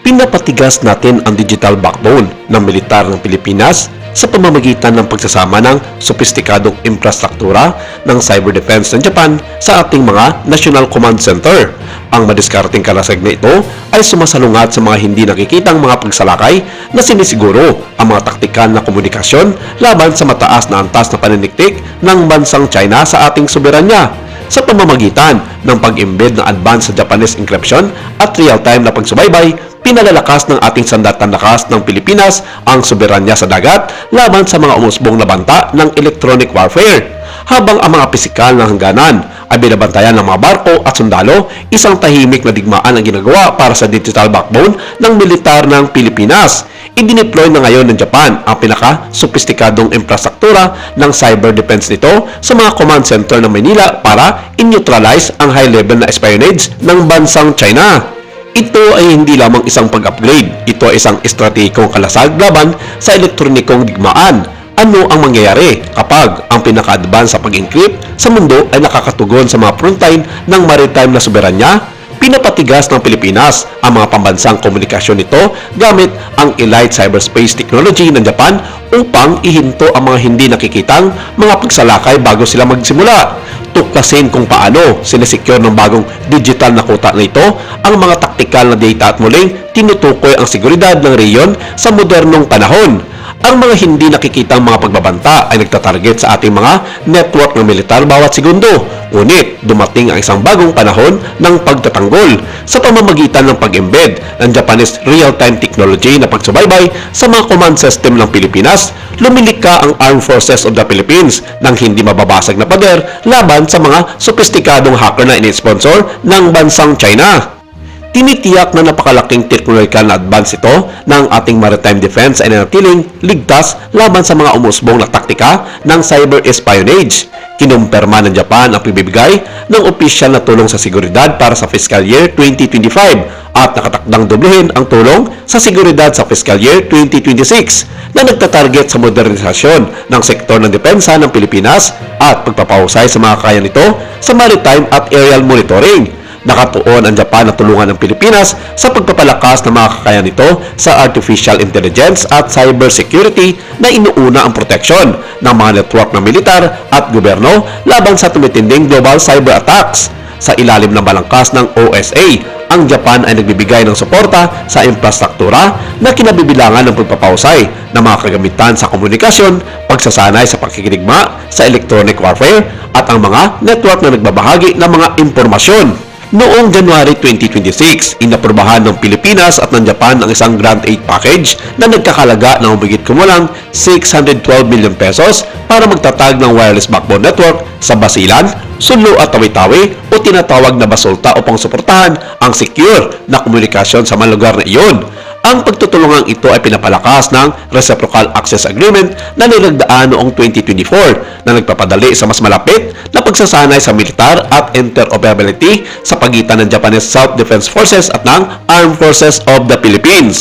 Pinapatigas natin ang digital backbone ng militar ng Pilipinas sa pamamagitan ng pagsasama ng sopistikadong infrastruktura ng cyber defense ng Japan sa ating mga National Command Center. Ang madiskarteng kalasag na ito ay sumasalungat sa mga hindi nakikitang mga pagsalakay na sinisiguro ang mga taktikal na komunikasyon laban sa mataas na antas na paniniktik ng bansang China sa ating soberanya sa pamamagitan ng pag-embed ng advanced Japanese encryption at real-time na pagsubaybay. Pinalalakas ng ating sandatan lakas ng Pilipinas ang soberanya sa dagat laban sa mga umusbong na banta ng electronic warfare. Habang ang mga pisikal na hangganan ay binabantayan ng mga barko at sundalo, isang tahimik na digmaan ang ginagawa para sa digital backbone ng militar ng Pilipinas. Idineploy na ngayon ng Japan ang pinaka-sopistikadong infrastruktura ng cyber defense nito sa mga command center ng Manila para in-neutralize ang high-level na espionage ng bansang China. Ito ay hindi lamang isang pag-upgrade, ito ay isang estratehikong kalasag laban sa elektronikong digmaan. Ano ang mangyayari kapag ang pinaka-advance sa pag-encrypt sa mundo ay nakakatugon sa mga frontline ng maritime na soberanya? Pinapatigas ng Pilipinas ang mga pambansang komunikasyon nito gamit ang elite cyberspace technology ng Japan upang ihinto ang mga hindi nakikitang mga pagsalakay bago sila magsimula. Tuklasin kung paano sinesecure ng bagong digital na kuta na ito ang mga taktikal na data at muling tinutukoy ang seguridad ng rehiyon sa modernong panahon. Ang mga hindi nakikitang mga pagbabanta ay nagtatarget sa ating mga network ng militar bawat segundo. Ngunit dumating ang isang bagong panahon ng pagtatanggol sa pamamagitan ng pag-embed ng Japanese real-time technology na pagsubaybay sa mga command system ng Pilipinas. Lumilika ang Armed Forces of the Philippines ng hindi mababasag na pader laban sa mga sopistikadong hacker na ini-sponsor ng bansang China. Tinitiyak na napakalaking technological na advance ito ng ating maritime defense ay nanatiling ligtas laban sa mga umusbong na taktika ng cyber espionage. Kinumpirma ng Japan ang pibibigay ng opisyal na tulong sa seguridad para sa fiscal year 2025 at nakatakdang doblehin ang tulong sa seguridad sa fiscal year 2026 na nagtatarget sa modernisasyon ng sektor ng depensa ng Pilipinas at pagpapahusay sa mga kaya nito sa maritime at aerial monitoring. Nakatuon ang Japan na tulungan ng Pilipinas sa pagpapalakas ng mga kakayahan nito sa artificial intelligence at cyber security na inuuna ang proteksyon ng mga network ng militar at gobyerno laban sa tumitinding global cyber attacks. Sa ilalim ng balangkas ng OSA, ang Japan ay nagbibigay ng suporta sa infrastruktura na kinabibilangan ng pagpapahusay ng mga kagamitan sa komunikasyon, pagsasanay sa pakikidigma sa electronic warfare at ang mga network na nagbabahagi ng mga impormasyon. Noong January 2026, inaprubahan ng Pilipinas at ng Japan ang isang grant aid package na nagkakalaga ng humigit kumulang 612 million pesos para magtatag ng wireless backbone network sa Basilan, Sulu at Tawi-Tawi o tinatawag na Basulta upang suportahan ang secure na komunikasyon sa mga lugar na iyon. Ang pagtutulungang ito ay pinapalakas ng Reciprocal Access Agreement na nilagdaan noong 2024 na nagpapadali sa mas malapit na pagsasanay sa militar at interoperability sa pagitan ng Japanese Self-Defense Forces at ng Armed Forces of the Philippines.